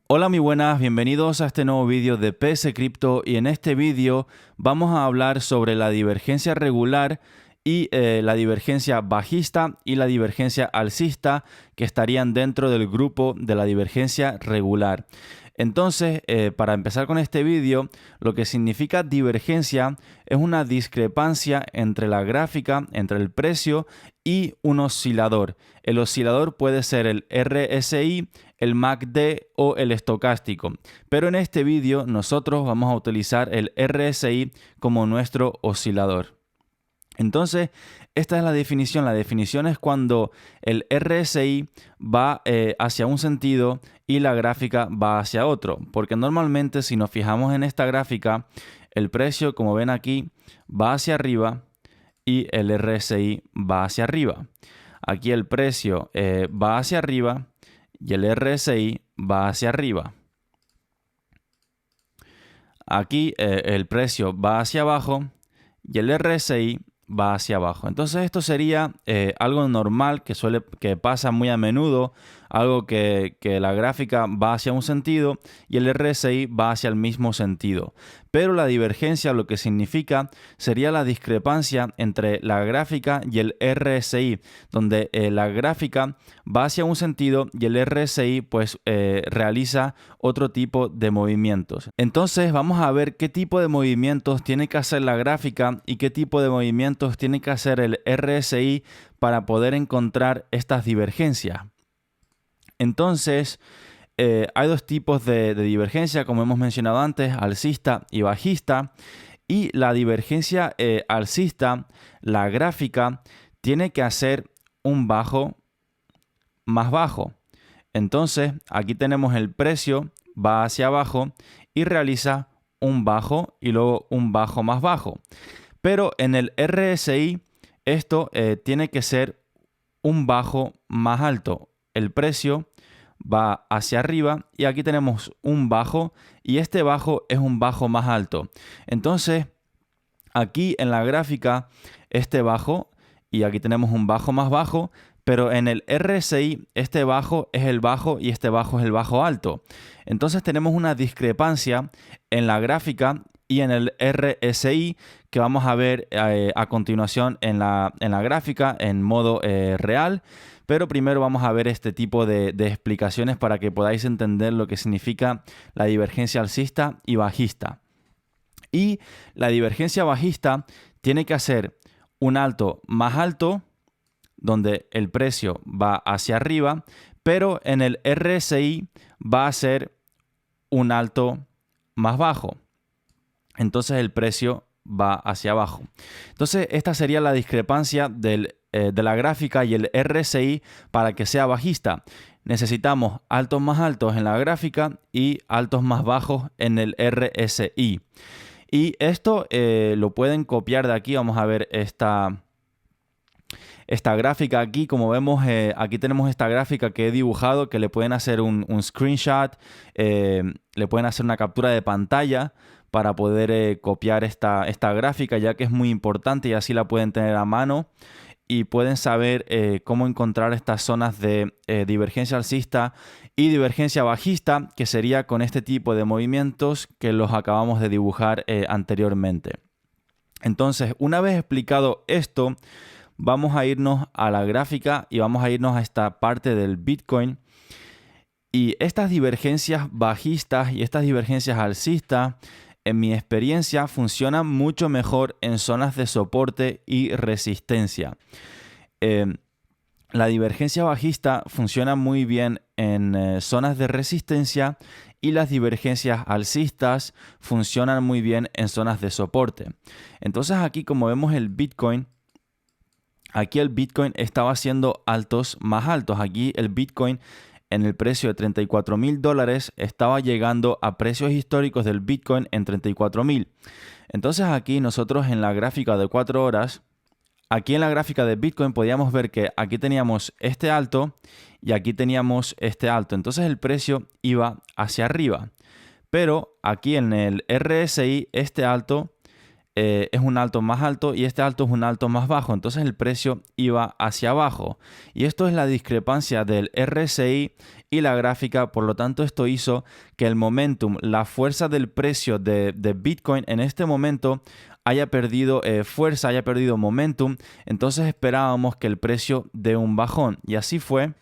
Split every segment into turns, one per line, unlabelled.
Hola, muy buenas, bienvenidos a este nuevo vídeo de PS Crypto y en este vídeo vamos a hablar sobre la divergencia regular y la divergencia bajista y la divergencia alcista que estarían dentro del grupo de la divergencia regular. Entonces, para empezar con este vídeo, lo que significa divergencia es una discrepancia entre la gráfica, entre el precio y un oscilador. El oscilador puede ser el RSI, el MACD o el estocástico. Pero en este vídeo nosotros vamos a utilizar el RSI como nuestro oscilador. Entonces, esta es la definición. La definición es cuando el RSI va hacia un sentido y la gráfica va hacia otro. Porque normalmente si nos fijamos en esta gráfica, el precio, como ven aquí, va hacia arriba y el RSI va hacia arriba. Aquí el precio va hacia arriba y el RSI va hacia arriba. Aquí el precio va hacia abajo y el RSI va hacia abajo. Entonces esto sería algo normal que pasa muy a menudo, algo que la gráfica va hacia un sentido y el RSI va hacia el mismo sentido. Pero la divergencia lo que significa sería la discrepancia entre la gráfica y el RSI, donde la gráfica va hacia un sentido y el RSI pues realiza otro tipo de movimientos. Entonces vamos a ver qué tipo de movimientos tiene que hacer la gráfica y qué tipo de movimientos tiene que hacer el RSI para poder encontrar estas divergencias. Entonces, hay dos tipos de divergencia, como hemos mencionado antes, alcista y bajista. Y la divergencia alcista, la gráfica, tiene que hacer un bajo más bajo. Entonces, aquí tenemos el precio, va hacia abajo y realiza un bajo y luego un bajo más bajo. Pero en el RSI, esto tiene que ser un bajo más alto. El precio va hacia arriba y aquí tenemos un bajo y este bajo es un bajo más alto. Entonces, aquí en la gráfica, este bajo y aquí tenemos un bajo más bajo, pero en el RSI este bajo es el bajo y este bajo es el bajo alto. Entonces tenemos una discrepancia en la gráfica y en el RSI que vamos a ver a continuación en la gráfica en modo real. Pero primero vamos a ver este tipo de explicaciones para que podáis entender lo que significa la divergencia alcista y bajista. Y la divergencia bajista tiene que hacer un alto más alto, donde el precio va hacia arriba, pero en el RSI va a ser un alto más bajo. Entonces el precio va hacia abajo. Entonces esta sería la discrepancia de la gráfica y el RSI para que sea bajista. Necesitamos altos más altos en la gráfica y altos más bajos en el RSI. Y esto lo pueden copiar de aquí. Vamos a ver esta gráfica aquí. Como vemos, aquí tenemos esta gráfica que he dibujado, que le pueden hacer un screenshot, le pueden hacer una captura de pantalla para poder copiar esta gráfica, ya que es muy importante y así la pueden tener a mano y pueden saber cómo encontrar estas zonas de divergencia alcista y divergencia bajista, que sería con este tipo de movimientos que los acabamos de dibujar anteriormente. Entonces, una vez explicado esto, vamos a irnos a la gráfica y vamos a irnos a esta parte del Bitcoin. Y estas divergencias bajistas y estas divergencias alcistas, en mi experiencia, funcionan mucho mejor en zonas de soporte y resistencia. La divergencia bajista funciona muy bien en zonas de resistencia y las divergencias alcistas funcionan muy bien en zonas de soporte. Entonces aquí, como vemos el Bitcoin, aquí el Bitcoin estaba haciendo altos más altos. Aquí el Bitcoin en el precio de $34,000 estaba llegando a precios históricos del Bitcoin en 34,000. Entonces aquí nosotros en la gráfica de 4 horas, aquí en la gráfica de Bitcoin podíamos ver que aquí teníamos este alto y aquí teníamos este alto. Entonces el precio iba hacia arriba. Pero aquí en el RSI este alto es un alto más alto y este alto es un alto más bajo. Entonces el precio iba hacia abajo. Y esto es la discrepancia del RSI y la gráfica. Por lo tanto, esto hizo que el momentum, la fuerza del precio de Bitcoin en este momento haya perdido fuerza, haya perdido momentum. Entonces esperábamos que el precio dé un bajón. Y así fue.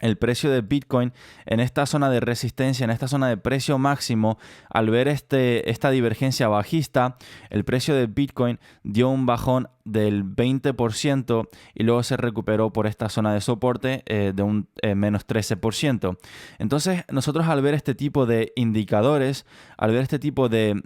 El precio de Bitcoin en esta zona de resistencia, en esta zona de precio máximo, al ver esta divergencia bajista, el precio de Bitcoin dio un bajón del 20% y luego se recuperó por esta zona de soporte de un menos 13%. Entonces, nosotros al ver este tipo de indicadores, al ver este tipo de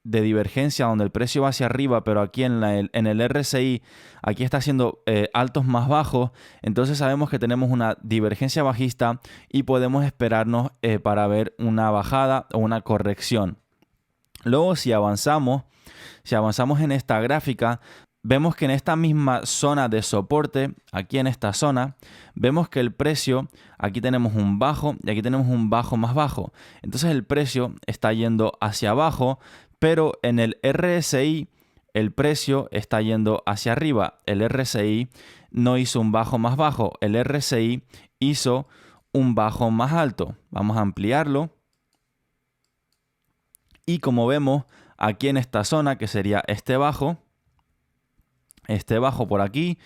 divergencia donde el precio va hacia arriba, pero aquí en el RSI, aquí está haciendo altos más bajos, entonces sabemos que tenemos una divergencia bajista y podemos esperarnos para ver una bajada o una corrección. Luego, si avanzamos en esta gráfica, vemos que en esta misma zona de soporte, aquí en esta zona, vemos que el precio, aquí tenemos un bajo y aquí tenemos un bajo más bajo. Entonces el precio está yendo hacia abajo, pero en el RSI el precio está yendo hacia arriba. El RSI no hizo un bajo más bajo, el RSI hizo un bajo más alto. Vamos a ampliarlo. Y como vemos aquí en esta zona, que sería este bajo por aquí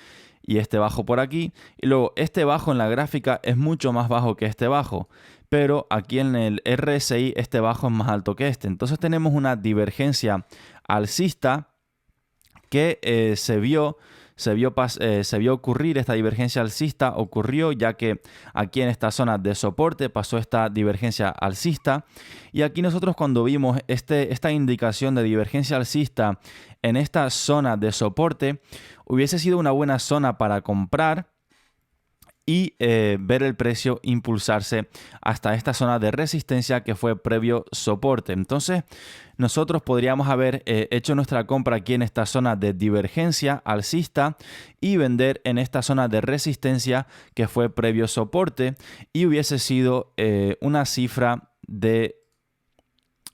y este bajo por aquí, y luego este bajo en la gráfica es mucho más bajo que este bajo, pero aquí en el RSI este bajo es más alto que este. Entonces tenemos una divergencia alcista que se vio ocurrir. Esta divergencia alcista ocurrió ya que aquí en esta zona de soporte pasó esta divergencia alcista, y aquí nosotros cuando vimos esta indicación de divergencia alcista en esta zona de soporte, hubiese sido una buena zona para comprar y ver el precio impulsarse hasta esta zona de resistencia que fue previo soporte. Entonces nosotros podríamos haber hecho nuestra compra aquí en esta zona de divergencia alcista y vender en esta zona de resistencia que fue previo soporte, y hubiese sido una cifra de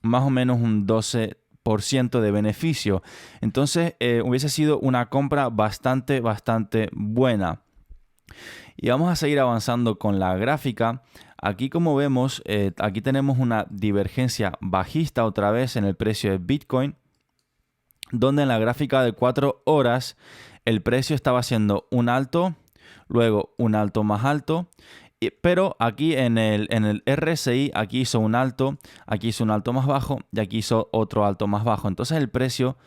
más o menos un 12% de beneficio. Entonces hubiese sido una compra bastante buena. Y vamos a seguir avanzando con la gráfica. Aquí, como vemos, aquí tenemos una divergencia bajista otra vez en el precio de Bitcoin, donde en la gráfica de 4 horas el precio estaba haciendo un alto, luego un alto más alto, pero aquí en el RSI, aquí hizo un alto más bajo y aquí hizo otro alto más bajo. Entonces el precio,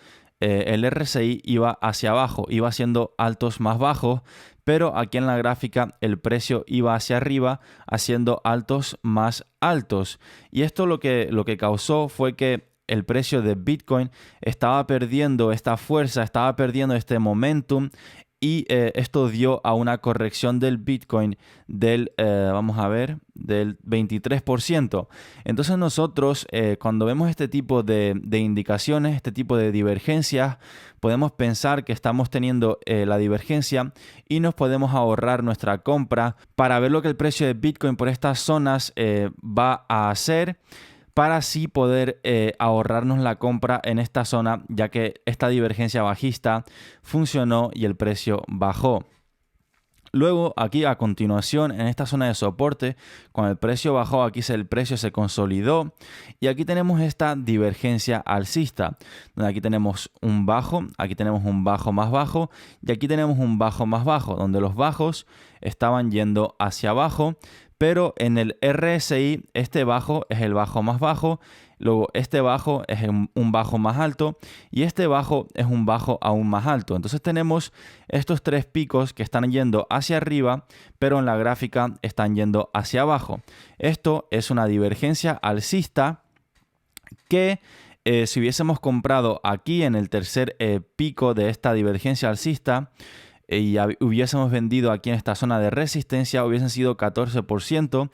el RSI iba hacia abajo, iba haciendo altos más bajos, pero aquí en la gráfica el precio iba hacia arriba haciendo altos más altos. Y esto lo que causó fue que el precio de Bitcoin estaba perdiendo esta fuerza, estaba perdiendo este momentum, y esto dio a una corrección del Bitcoin del 23%. Entonces nosotros cuando vemos este tipo de indicaciones, este tipo de divergencias, podemos pensar que estamos teniendo la divergencia y nos podemos ahorrar nuestra compra para ver lo que el precio de Bitcoin por estas zonas va a hacer, para así poder ahorrarnos la compra en esta zona, ya que esta divergencia bajista funcionó y el precio bajó. Luego aquí a continuación en esta zona de soporte, cuando el precio bajó, aquí el precio se consolidó y aquí tenemos esta divergencia alcista, donde aquí tenemos un bajo, aquí tenemos un bajo más bajo y aquí tenemos un bajo más bajo, donde los bajos estaban yendo hacia abajo, pero en el RSI este bajo es el bajo más bajo, luego este bajo es un bajo más alto y este bajo es un bajo aún más alto. Entonces tenemos estos tres picos que están yendo hacia arriba, pero en la gráfica están yendo hacia abajo. Esto es una divergencia alcista que si hubiésemos comprado aquí en el tercer pico de esta divergencia alcista, y hubiésemos vendido aquí en esta zona de resistencia, hubiesen sido 14%.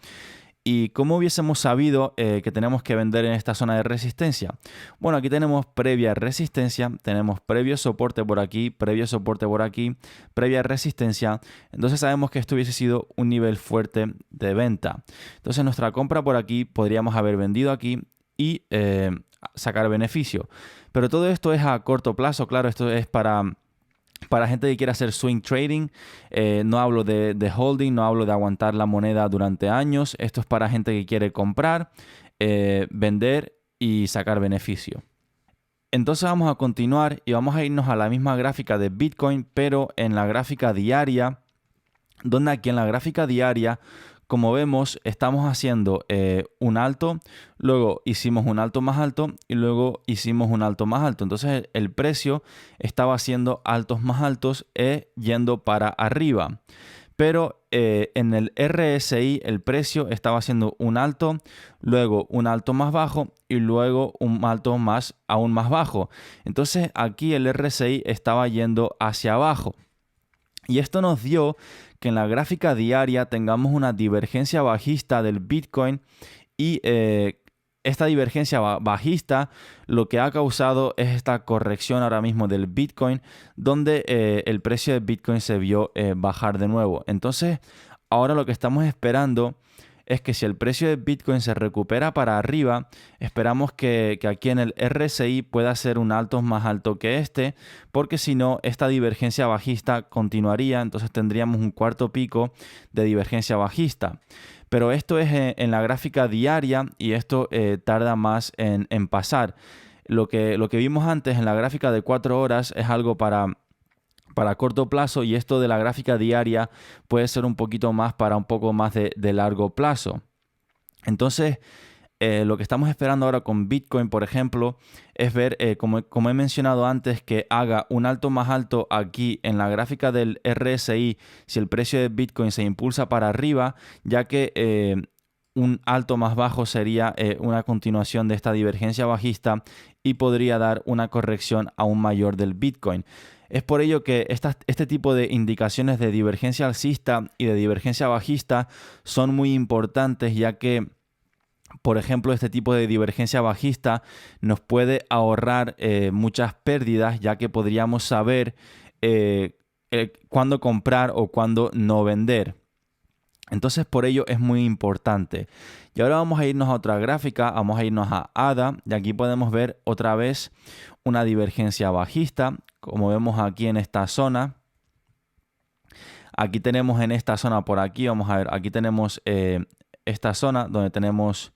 ¿Y cómo hubiésemos sabido que tenemos que vender en esta zona de resistencia? Bueno, aquí tenemos previa resistencia, tenemos previo soporte por aquí, previo soporte por aquí, previa resistencia. Entonces sabemos que esto hubiese sido un nivel fuerte de venta. Entonces nuestra compra por aquí podríamos haber vendido aquí y sacar beneficio. Pero todo esto es a corto plazo, claro, esto es para gente que quiere hacer swing trading. No hablo de holding, no hablo de aguantar la moneda durante años. Esto es para gente que quiere comprar, vender y sacar beneficio. Entonces vamos a continuar y vamos a irnos a la misma gráfica de Bitcoin, pero en la gráfica diaria, donde aquí en la gráfica diaria, como vemos, estamos haciendo un alto, luego hicimos un alto más alto y luego hicimos un alto más alto. Entonces el precio estaba haciendo altos más altos yendo para arriba. Pero en el RSI el precio estaba haciendo un alto, luego un alto más bajo y luego un alto aún más bajo. Entonces aquí el RSI estaba yendo hacia abajo. Y esto nos dio que en la gráfica diaria tengamos una divergencia bajista del Bitcoin y esta divergencia bajista lo que ha causado es esta corrección ahora mismo del Bitcoin, donde el precio de Bitcoin se vio bajar de nuevo. Entonces, ahora lo que estamos esperando es que si el precio de Bitcoin se recupera para arriba, esperamos que aquí en el RSI pueda ser un alto más alto que este, porque si no, esta divergencia bajista continuaría, entonces tendríamos un cuarto pico de divergencia bajista. Pero esto es en la gráfica diaria y esto tarda más en pasar. Lo que vimos antes en la gráfica de 4 horas es algo para corto plazo, y esto de la gráfica diaria puede ser un poquito más para un poco más de largo plazo. Entonces, lo que estamos esperando ahora con Bitcoin, por ejemplo, es ver, como he mencionado antes, que haga un alto más alto aquí en la gráfica del RSI si el precio de Bitcoin se impulsa para arriba, ya que un alto más bajo sería una continuación de esta divergencia bajista y podría dar una corrección aún mayor del Bitcoin. Es por ello que este tipo de indicaciones de divergencia alcista y de divergencia bajista son muy importantes, ya que, por ejemplo, este tipo de divergencia bajista nos puede ahorrar muchas pérdidas, ya que podríamos saber cuándo comprar o cuándo no vender. Entonces, por ello es muy importante. Y ahora vamos a irnos a otra gráfica, vamos a irnos a ADA, y aquí podemos ver otra vez una divergencia bajista, como vemos aquí en esta zona. Aquí tenemos en esta zona por aquí, vamos a ver, aquí tenemos esta zona donde tenemos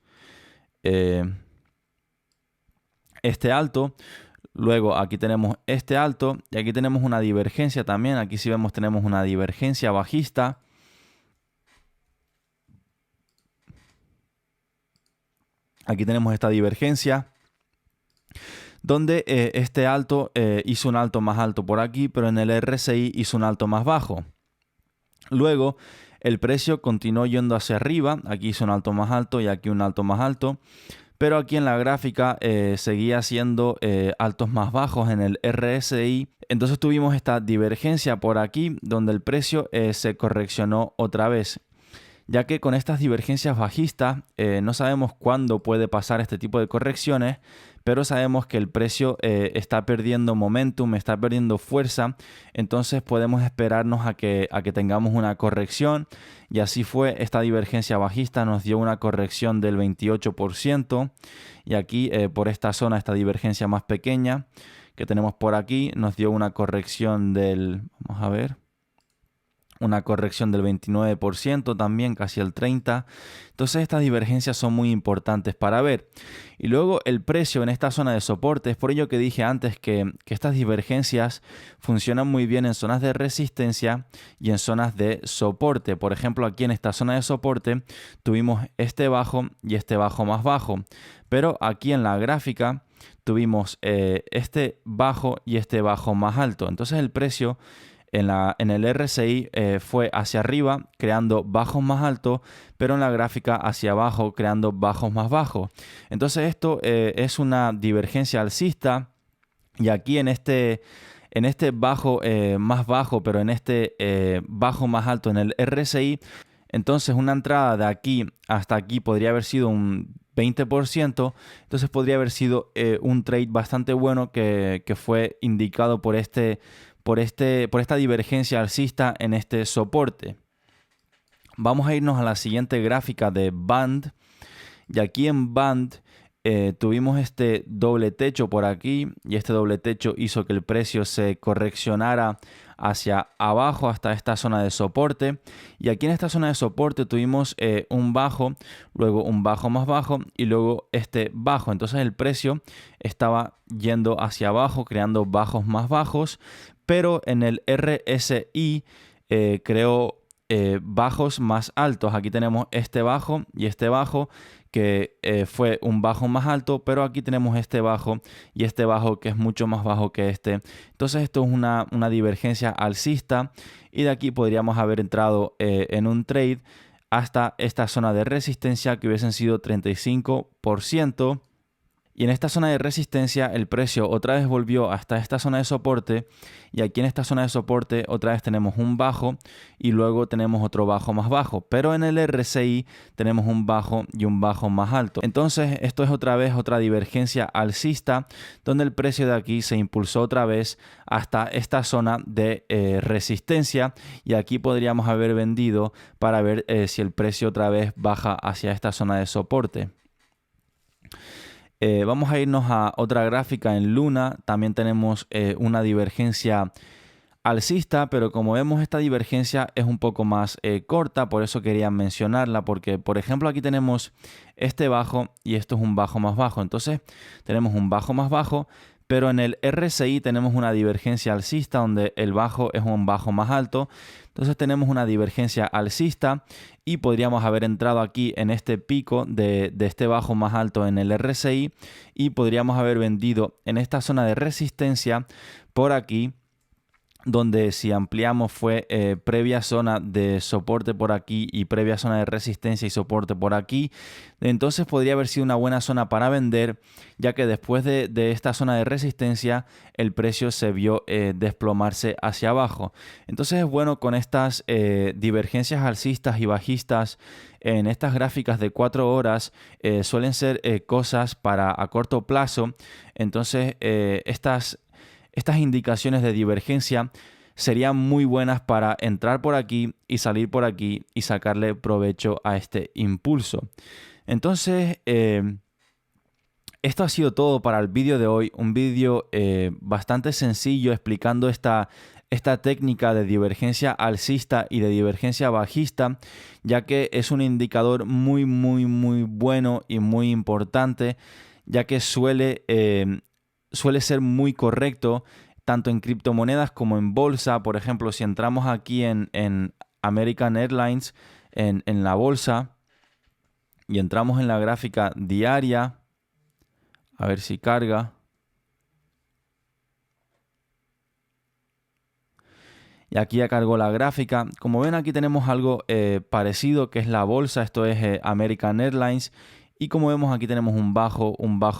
este alto. Luego aquí tenemos este alto y aquí tenemos una divergencia también. Aquí si vemos tenemos una divergencia bajista. Aquí tenemos esta divergencia donde este alto hizo un alto más alto por aquí, pero en el RSI hizo un alto más bajo. Luego el precio continuó yendo hacia arriba, aquí hizo un alto más alto y aquí un alto más alto, pero aquí en la gráfica seguía haciendo altos más bajos en el RSI. Entonces tuvimos esta divergencia por aquí donde el precio se correccionó otra vez. Ya que con estas divergencias bajistas no sabemos cuándo puede pasar este tipo de correcciones, pero sabemos que el precio está perdiendo momentum, está perdiendo fuerza, entonces podemos esperarnos a que tengamos una corrección, y así fue. Esta divergencia bajista nos dio una corrección del 28%, y aquí por esta zona, esta divergencia más pequeña que tenemos por aquí, nos dio una corrección vamos a ver, una corrección del 29%, también casi el 30%. Entonces estas divergencias son muy importantes para ver. Y luego el precio en esta zona de soporte, es por ello que dije antes que estas divergencias funcionan muy bien en zonas de resistencia y en zonas de soporte. Por ejemplo, aquí en esta zona de soporte tuvimos este bajo y este bajo más bajo. Pero aquí en la gráfica tuvimos este bajo y este bajo más alto. Entonces el precio en el RSI fue hacia arriba creando bajos más altos, pero en la gráfica hacia abajo creando bajos más bajos. Entonces esto es una divergencia alcista, y aquí en este bajo más bajo, pero en este bajo más alto en el RSI, entonces una entrada de aquí hasta aquí podría haber sido un 20%, entonces podría haber sido un trade bastante bueno que fue indicado por esta divergencia alcista en este soporte. Vamos a irnos a la siguiente gráfica de Band, y aquí en Band tuvimos este doble techo por aquí y este doble techo hizo que el precio se correccionara hacia abajo hasta esta zona de soporte, y aquí en esta zona de soporte tuvimos un bajo, luego un bajo más bajo y luego este bajo. Entonces el precio estaba yendo hacia abajo, creando bajos más bajos, pero en el RSI creó bajos más altos. Aquí tenemos este bajo y este bajo que fue un bajo más alto, pero aquí tenemos este bajo y este bajo que es mucho más bajo que este. Entonces esto es una divergencia alcista, y de aquí podríamos haber entrado en un trade hasta esta zona de resistencia que hubiesen sido 35%. Y en esta zona de resistencia el precio otra vez volvió hasta esta zona de soporte, y aquí en esta zona de soporte otra vez tenemos un bajo y luego tenemos otro bajo más bajo, pero en el RSI tenemos un bajo y un bajo más alto. Entonces esto es otra vez otra divergencia alcista, donde el precio de aquí se impulsó otra vez hasta esta zona de resistencia, y aquí podríamos haber vendido para ver si el precio otra vez baja hacia esta zona de soporte. Vamos a irnos a otra gráfica en Luna. También tenemos una divergencia alcista, pero como vemos esta divergencia es un poco más corta, por eso quería mencionarla, porque por ejemplo aquí tenemos este bajo y esto es un bajo más bajo. Entonces tenemos un bajo más bajo, pero en el RSI tenemos una divergencia alcista donde el bajo es un bajo más alto. Entonces tenemos una divergencia alcista y podríamos haber entrado aquí en este pico de este bajo más alto en el RSI, y podríamos haber vendido en esta zona de resistencia por aquí, donde si ampliamos fue previa zona de soporte por aquí y previa zona de resistencia y soporte por aquí. Entonces podría haber sido una buena zona para vender, ya que después de esta zona de resistencia el precio se vio desplomarse hacia abajo. Entonces es bueno con estas divergencias alcistas y bajistas en estas gráficas de 4 horas, suelen ser cosas para a corto plazo. Entonces estas indicaciones de divergencia serían muy buenas para entrar por aquí y salir por aquí y sacarle provecho a este impulso. Entonces, esto ha sido todo para el vídeo de hoy. Un vídeo bastante sencillo explicando esta técnica de divergencia alcista y de divergencia bajista, ya que es un indicador muy bueno y muy importante, ya que suele ser muy correcto tanto en criptomonedas como en bolsa. Por ejemplo, si entramos aquí en American Airlines, en la bolsa, y entramos en la gráfica diaria, a ver si carga. Y aquí ya cargó la gráfica. Como ven, aquí tenemos algo parecido, que es la bolsa. Esto es American Airlines. Y como vemos, aquí tenemos un bajo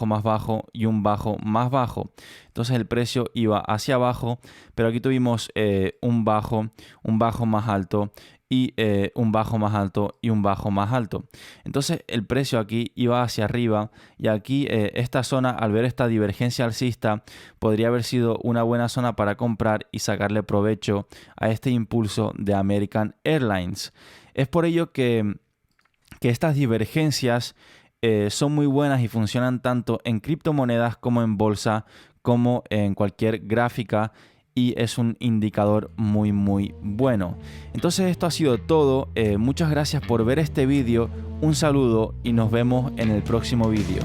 más bajo y un bajo más bajo. Entonces el precio iba hacia abajo, pero aquí tuvimos un bajo más alto y un bajo más alto y un bajo más alto. Entonces el precio aquí iba hacia arriba, y aquí esta zona, al ver esta divergencia alcista, podría haber sido una buena zona para comprar y sacarle provecho a este impulso de American Airlines. Es por ello que estas divergencias son muy buenas y funcionan tanto en criptomonedas como en bolsa, como en cualquier gráfica, y es un indicador muy bueno. Entonces esto ha sido todo. Muchas gracias por ver este vídeo, un saludo y nos vemos en el próximo vídeo.